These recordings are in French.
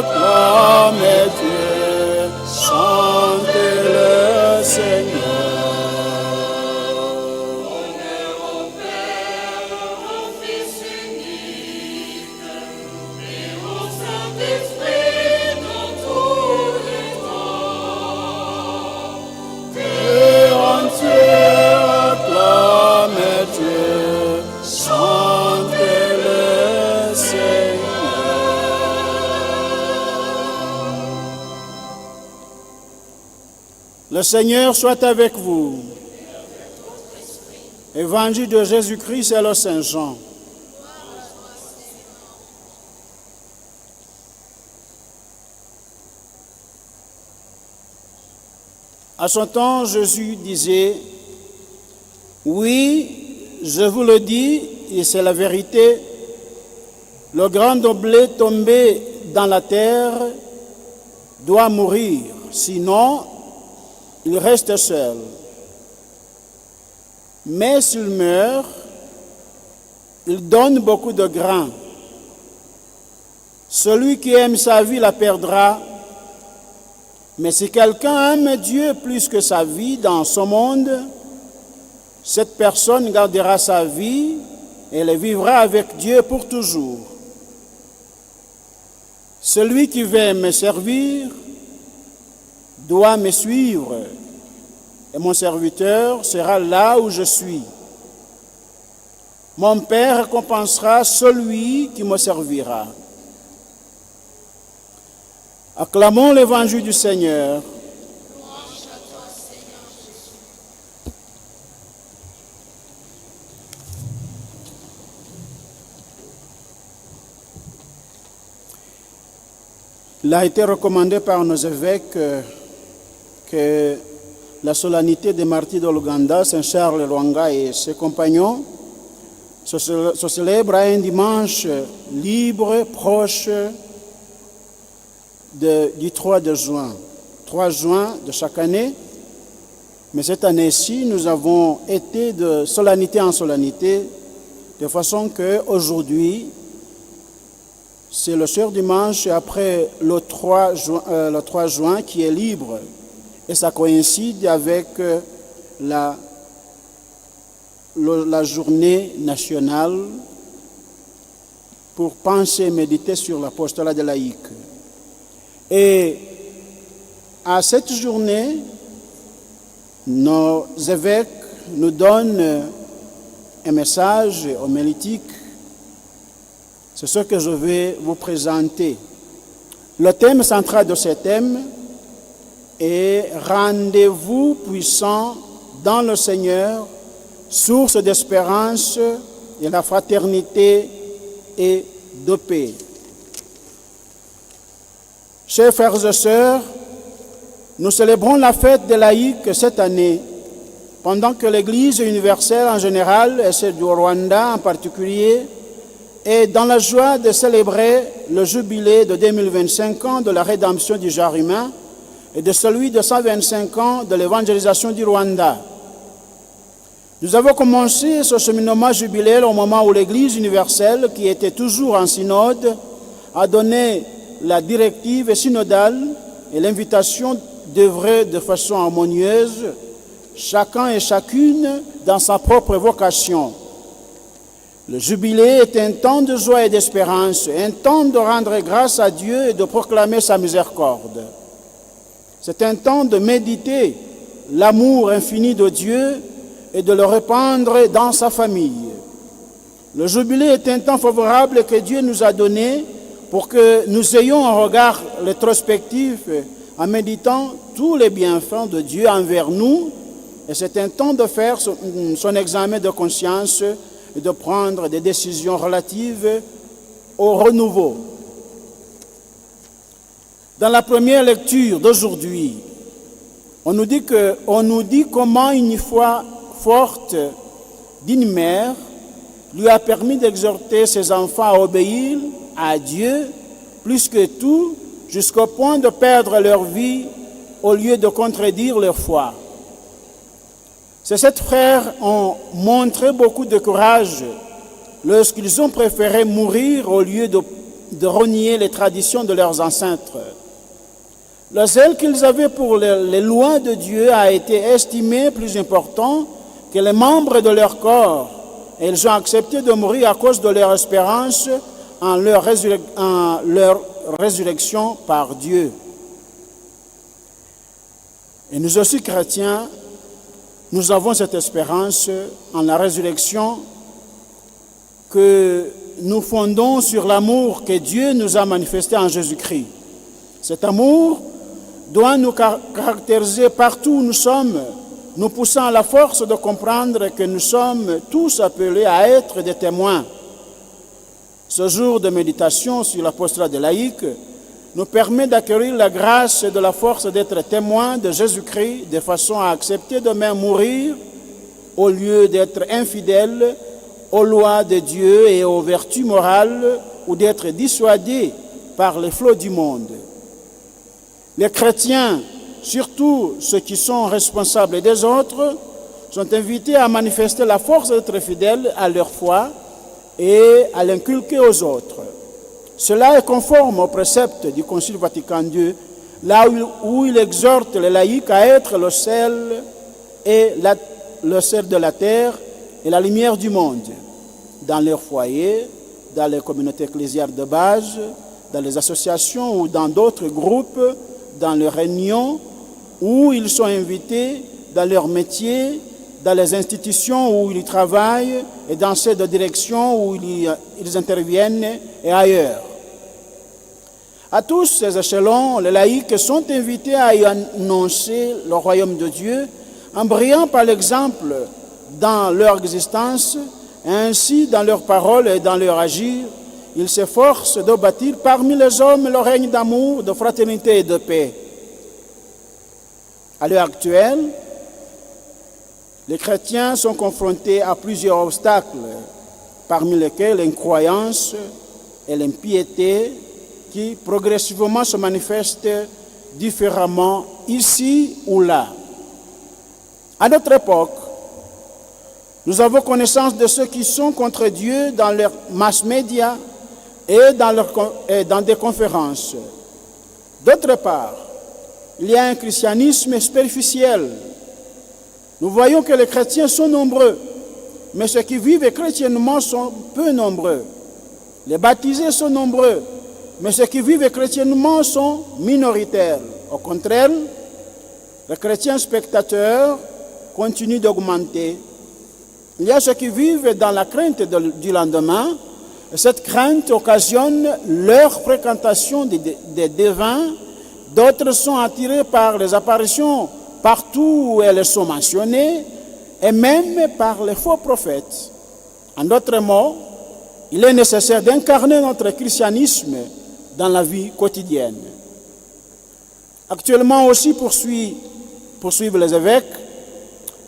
acclamez Dieu, chantez le Seigneur. Le Seigneur soit avec vous. Évangile de Jésus-Christ selon Saint Jean. À son temps, Jésus disait, « Oui, je vous le dis, et c'est la vérité, le grand blé tombé dans la terre doit mourir, sinon il reste seul. Mais s'il meurt, il donne beaucoup de grains. Celui qui aime sa vie la perdra, mais si quelqu'un aime Dieu plus que sa vie dans ce monde, cette personne gardera sa vie et elle vivra avec Dieu pour toujours. Celui qui veut me servir doit me suivre, et mon serviteur sera là où je suis. Mon Père récompensera celui qui me servira. » Acclamons l'évangile du Seigneur. Il a été recommandé par nos évêques que la solennité des martyrs de l'Ouganda, Saint Charles Lwanga et ses compagnons, se célèbre à un dimanche libre, proche du 3 juin de chaque année. Mais cette année-ci, nous avons été de solennité en solennité, de façon qu'aujourd'hui, c'est le seul dimanche après le 3 juin qui est libre. Et ça coïncide avec la journée nationale pour penser et méditer sur l'apostolat des laïcs. Et à cette journée, nos évêques nous donnent un message homilétique. C'est ce que je vais vous présenter. Le thème central de ce thème est « Rendez-vous puissant dans le Seigneur, source d'espérance et la fraternité et de paix ». Chers frères et sœurs, nous célébrons la fête des laïcs cette année, pendant que l'Église universelle en général, et celle du Rwanda en particulier, est dans la joie de célébrer le jubilé de 2025 ans de la rédemption du genre humain et de celui de 125 ans de l'évangélisation du Rwanda. Nous avons commencé ce cheminement jubilaire au moment où l'Église universelle, qui était toujours en synode, a donné la directive synodale et l'invitation d'œuvrer de façon harmonieuse, chacun et chacune dans sa propre vocation. Le jubilé est un temps de joie et d'espérance, un temps de rendre grâce à Dieu et de proclamer sa miséricorde. C'est un temps de méditer l'amour infini de Dieu et de le répandre dans sa famille. Le jubilé est un temps favorable que Dieu nous a donné pour que nous ayons un regard rétrospectif en méditant tous les bienfaits de Dieu envers nous. Et c'est un temps de faire son examen de conscience et de prendre des décisions relatives au renouveau. Dans la première lecture d'aujourd'hui, on nous dit comment une foi forte d'une mère lui a permis d'exhorter ses enfants à obéir à Dieu plus que tout, jusqu'au point de perdre leur vie au lieu de contredire leur foi. Ces 7 frères ont montré beaucoup de courage lorsqu'ils ont préféré mourir au lieu de de renier les traditions de leurs ancêtres. Le zèle qu'ils avaient pour les lois de Dieu a été estimé plus important que les membres de leur corps. Et ils ont accepté de mourir à cause de leur espérance en leur résurrection par Dieu. Et nous aussi, chrétiens, nous avons cette espérance en la résurrection que nous fondons sur l'amour que Dieu nous a manifesté en Jésus-Christ. Cet amour doit nous caractériser partout où nous sommes, nous poussant à la force de comprendre que nous sommes tous appelés à être des témoins. Ce jour de méditation sur l'apostolat des laïcs nous permet d'acquérir la grâce et de la force d'être témoins de Jésus-Christ de façon à accepter demain mourir au lieu d'être infidèles aux lois de Dieu et aux vertus morales ou d'être dissuadés par les flots du monde. Les chrétiens, surtout ceux qui sont responsables des autres, sont invités à manifester la force d'être fidèles à leur foi et à l'inculquer aux autres. Cela est conforme aux préceptes du Concile Vatican II, là où il exhorte les laïcs à être le sel de la terre et la lumière du monde, dans leurs foyers, dans les communautés ecclésiales de base, dans les associations ou dans d'autres groupes, dans les réunions où ils sont invités, dans leur métier, dans les institutions où ils travaillent et dans celles de direction où ils interviennent et ailleurs. À tous ces échelons, les laïcs sont invités à y annoncer le royaume de Dieu en brillant par l'exemple dans leur existence, et ainsi dans leurs paroles et dans leur agir. Ils s'efforcent de bâtir parmi les hommes le règne d'amour, de fraternité et de paix. À l'heure actuelle, les chrétiens sont confrontés à plusieurs obstacles, parmi lesquels l'incroyance et l'impiété qui progressivement se manifestent différemment ici ou là. À notre époque, nous avons connaissance de ceux qui sont contre Dieu dans leurs mass médias et dans des conférences. D'autre part, il y a un christianisme superficiel. Nous voyons que les chrétiens sont nombreux, mais ceux qui vivent chrétiennement sont peu nombreux. Les baptisés sont nombreux, mais ceux qui vivent chrétiennement sont minoritaires. Au contraire, les chrétiens spectateurs continuent d'augmenter. Il y a ceux qui vivent dans la crainte du lendemain, et cette crainte occasionne leur fréquentation des devins. D'autres sont attirés par les apparitions partout où elles sont mentionnées, et même par les faux prophètes. En d'autres mots, il est nécessaire d'incarner notre christianisme dans la vie quotidienne. Actuellement aussi, poursuivent les évêques,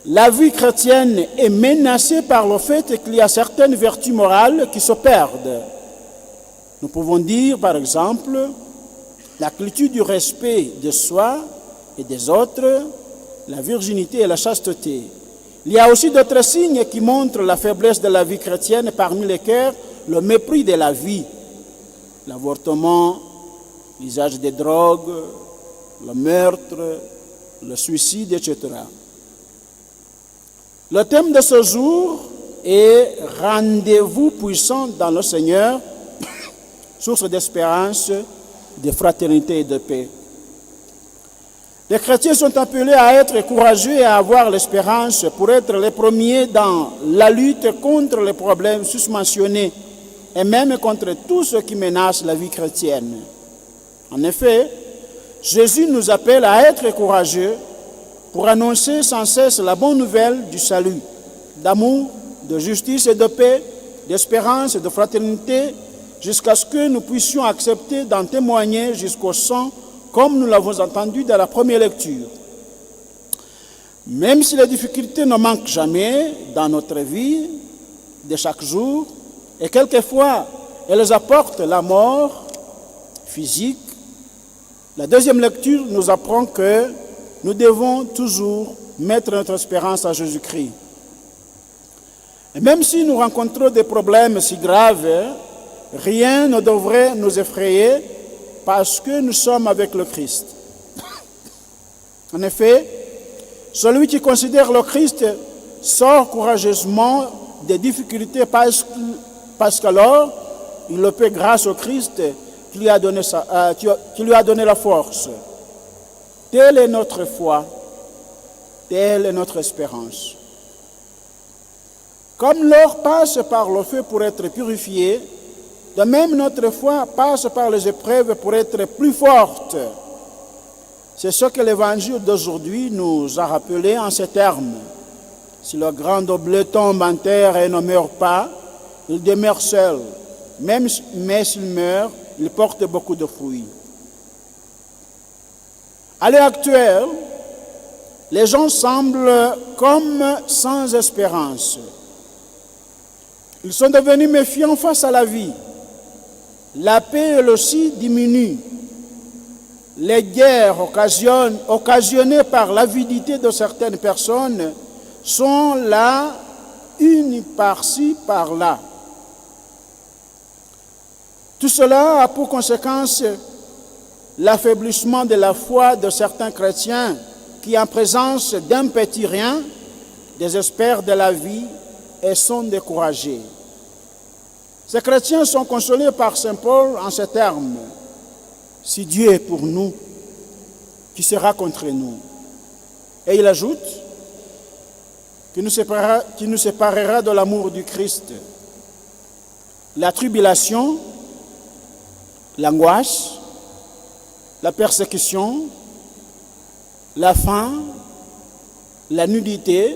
la vie chrétienne est menacée par le fait qu'il y a certaines vertus morales qui se perdent. Nous pouvons dire, par exemple, la culture du respect de soi et des autres, la virginité et la chasteté. Il y a aussi d'autres signes qui montrent la faiblesse de la vie chrétienne, parmi lesquels le mépris de la vie, l'avortement, l'usage des drogues, le meurtre, le suicide, etc. Le thème de ce jour est « Rendez-vous puissant dans le Seigneur, source d'espérance, de fraternité et de paix ». Les chrétiens sont appelés à être courageux et à avoir l'espérance pour être les premiers dans la lutte contre les problèmes susmentionnés et même contre tout ce qui menace la vie chrétienne. En effet, Jésus nous appelle à être courageux pour annoncer sans cesse la bonne nouvelle du salut, d'amour, de justice et de paix, d'espérance et de fraternité, jusqu'à ce que nous puissions accepter d'en témoigner jusqu'au sang, comme nous l'avons entendu dans la première lecture. Même si les difficultés ne manquent jamais dans notre vie de chaque jour, et quelquefois elles apportent la mort physique, la deuxième lecture nous apprend que nous devons toujours mettre notre espérance à Jésus-Christ. Et même si nous rencontrons des problèmes si graves rien ne devrait nous effrayer parce que nous sommes avec le Christ. En effet, celui qui considère le Christ sort courageusement des difficultés parce qu'alors il le fait grâce au Christ qui lui a donné la force. Telle est notre foi, telle est notre espérance. Comme l'or passe par le feu pour être purifié, de même notre foi passe par les épreuves pour être plus forte. C'est ce que l'Évangile d'aujourd'hui nous a rappelé en ces termes. Si le grain de blé tombe en terre et ne meurt pas, il demeure seul. Mais s'il meurt, il porte beaucoup de fruits. À l'heure actuelle, les gens semblent comme sans espérance. Ils sont devenus méfiants face à la vie. La paix, elle aussi, diminue. Les guerres occasionnées par l'avidité de certaines personnes sont là, une par-ci, par-là. Tout cela a pour conséquence l'affaiblissement de la foi de certains chrétiens qui, en présence d'un petit rien, désespèrent de la vie et sont découragés. Ces chrétiens sont consolés par saint Paul en ces termes. Si Dieu est pour nous, qui sera contre nous? Et il ajoute qu'il nous séparera de l'amour du Christ. La tribulation, l'angoisse, la persécution, la faim, la nudité,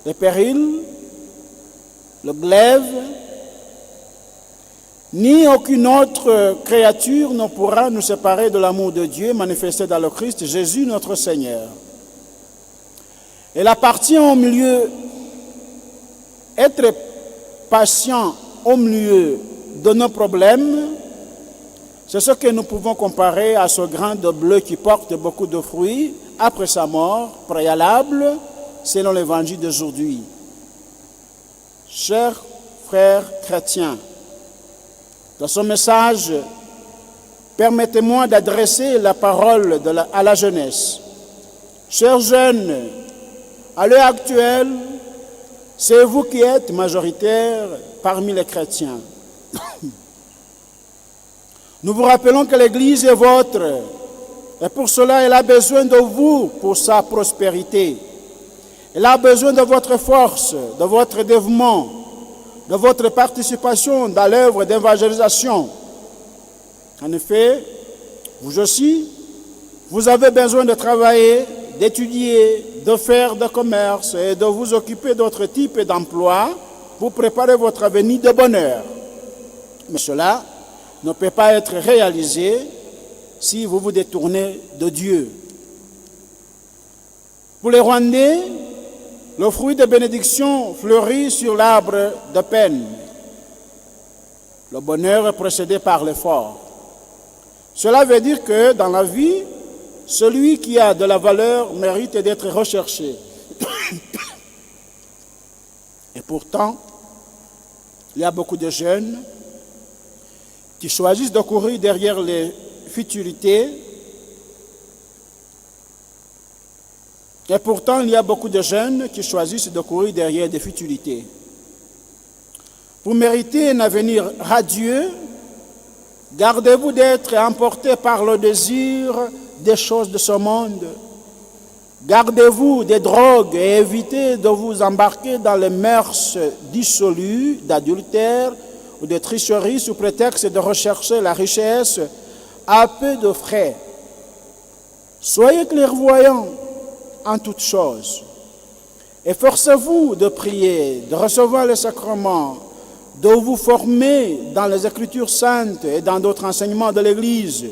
les périls, le glaive, ni aucune autre créature ne pourra nous séparer de l'amour de Dieu manifesté dans le Christ Jésus notre Seigneur. Il appartient au milieu, être patient au milieu de nos problèmes, c'est ce que nous pouvons comparer à ce grain de blé qui porte beaucoup de fruits après sa mort préalable, selon l'évangile d'aujourd'hui. Chers frères chrétiens, dans ce message, permettez-moi d'adresser la parole à la jeunesse. Chers jeunes, à l'heure actuelle, c'est vous qui êtes majoritaires parmi les chrétiens. Nous vous rappelons que l'Église est vôtre, et pour cela, elle a besoin de vous pour sa prospérité. Elle a besoin de votre force, de votre dévouement, de votre participation dans l'œuvre d'évangélisation. En effet, vous aussi, vous avez besoin de travailler, d'étudier, de faire de commerce et de vous occuper d'autres types d'emplois pour préparer votre avenir de bonheur. Mais cela ne peut pas être réalisé si vous vous détournez de Dieu. Pour les Rwandais, le fruit de bénédiction fleurit sur l'arbre de peine. Le bonheur est précédé par l'effort. Cela veut dire que dans la vie, celui qui a de la valeur mérite d'être recherché. Et pourtant, il y a beaucoup de jeunes qui choisissent de courir derrière les futurités. Et pourtant, il y a beaucoup de jeunes qui choisissent de courir derrière des futilités. Pour mériter un avenir radieux, gardez-vous d'être emportés par le désir des choses de ce monde. Gardez-vous des drogues et évitez de vous embarquer dans les mœurs dissolues d'adultère ou de tricherie sous prétexte de rechercher la richesse à peu de frais. Soyez clairvoyants en toutes choses. Efforcez-vous de prier, de recevoir les sacrements, de vous former dans les Écritures saintes et dans d'autres enseignements de l'Église.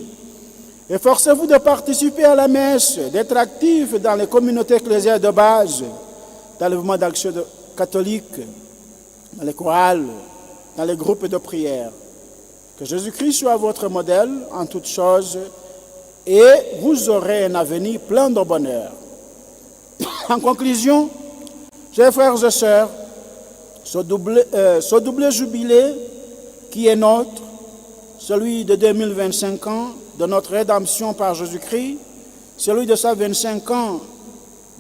Efforcez-vous de participer à la messe, d'être actifs dans les communautés ecclésiales de base, dans le mouvement d'action catholique, dans les chorales, dans les groupes de prière. Que Jésus-Christ soit votre modèle en toutes choses et vous aurez un avenir plein de bonheur. En conclusion, chers frères et sœurs, ce double jubilé qui est nôtre, celui de 2025 ans de notre rédemption par Jésus-Christ, celui de 125 ans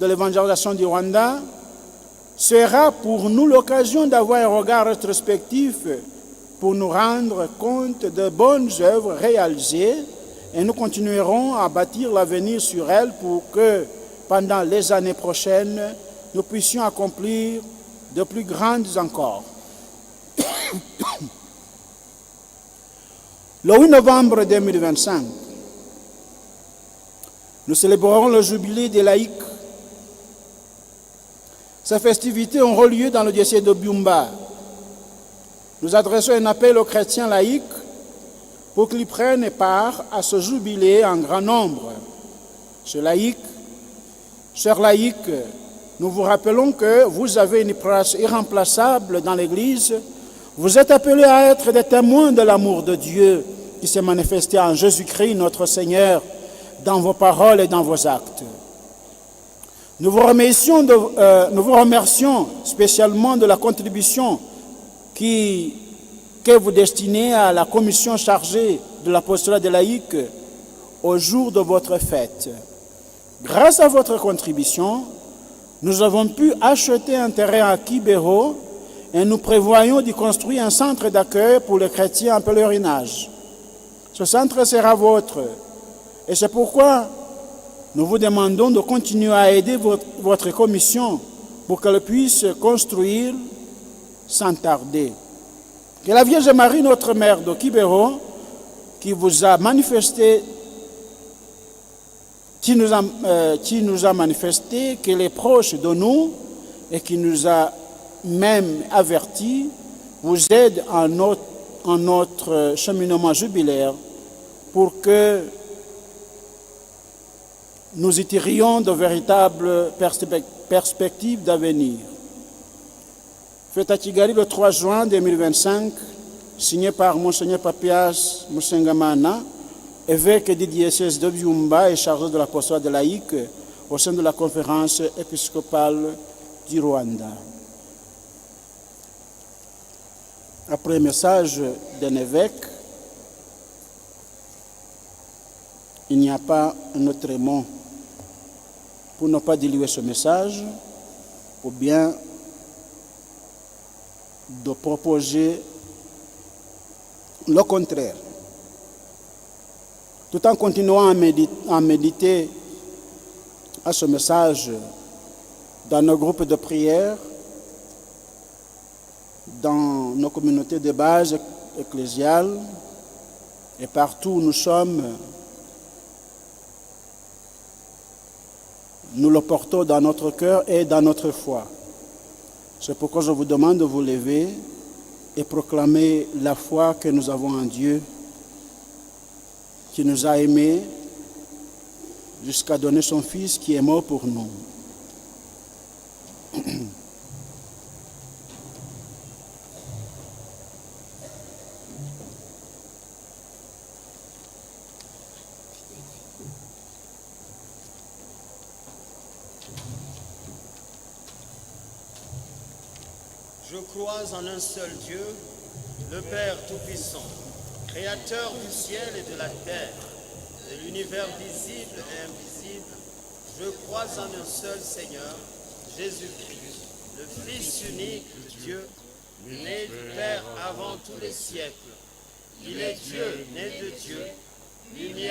de l'évangélisation du Rwanda, sera pour nous l'occasion d'avoir un regard rétrospectif pour nous rendre compte de bonnes œuvres réalisées, et nous continuerons à bâtir l'avenir sur elles pour que, pendant les années prochaines, nous puissions accomplir de plus grandes encore. Le 8 novembre 2025, nous célébrerons le jubilé des laïcs. Ces festivités auront lieu dans le diocèse de Byumba. Nous adressons un appel aux chrétiens laïcs pour qu'ils prennent part à ce jubilé en grand nombre. Chers laïcs, nous vous rappelons que vous avez une place irremplaçable dans l'Église. Vous êtes appelés à être des témoins de l'amour de Dieu qui s'est manifesté en Jésus-Christ, notre Seigneur, dans vos paroles et dans vos actes. Nous vous remercions spécialement de la contribution que vous destinez à la commission chargée de l'apostolat des laïcs au jour de votre fête. Grâce à votre contribution, nous avons pu acheter un terrain à Kibero et nous prévoyons d'y construire un centre d'accueil pour les chrétiens en pèlerinage. Ce centre sera vôtre et c'est pourquoi nous vous demandons de continuer à aider votre commission pour qu'elle puisse construire sans tarder. Que la Vierge Marie, notre mère de Kibero, qui nous a manifesté qu'elle est proche de nous et qui nous a même avertis, vous aide en notre cheminement jubilaire pour que nous y tirions de véritables perspectives d'avenir. Fait à Kigali le 3 juin 2025, signé par Monseigneur Papias Musengamana, évêque du diocèse de Byumba et chargé de l'apostolat des laïcs au sein de la conférence épiscopale du Rwanda. Après le message d'un évêque, il n'y a pas un autre mot pour ne pas diluer ce message ou bien de proposer le contraire. Tout en continuant à méditer à ce message dans nos groupes de prière, dans nos communautés de base ecclésiales et partout où nous sommes, nous le portons dans notre cœur et dans notre foi. C'est pourquoi je vous demande de vous lever et proclamer la foi que nous avons en Dieu, qui nous a aimés jusqu'à donner son Fils qui est mort pour nous. Je crois en un seul Dieu, le Père Tout-Puissant, Créateur du ciel et de la terre, de l'univers visible et invisible. Je crois en un seul Seigneur, Jésus-Christ, le Fils unique de Dieu, né du Père avant tous les siècles. Il est Dieu, né de Dieu, lumière.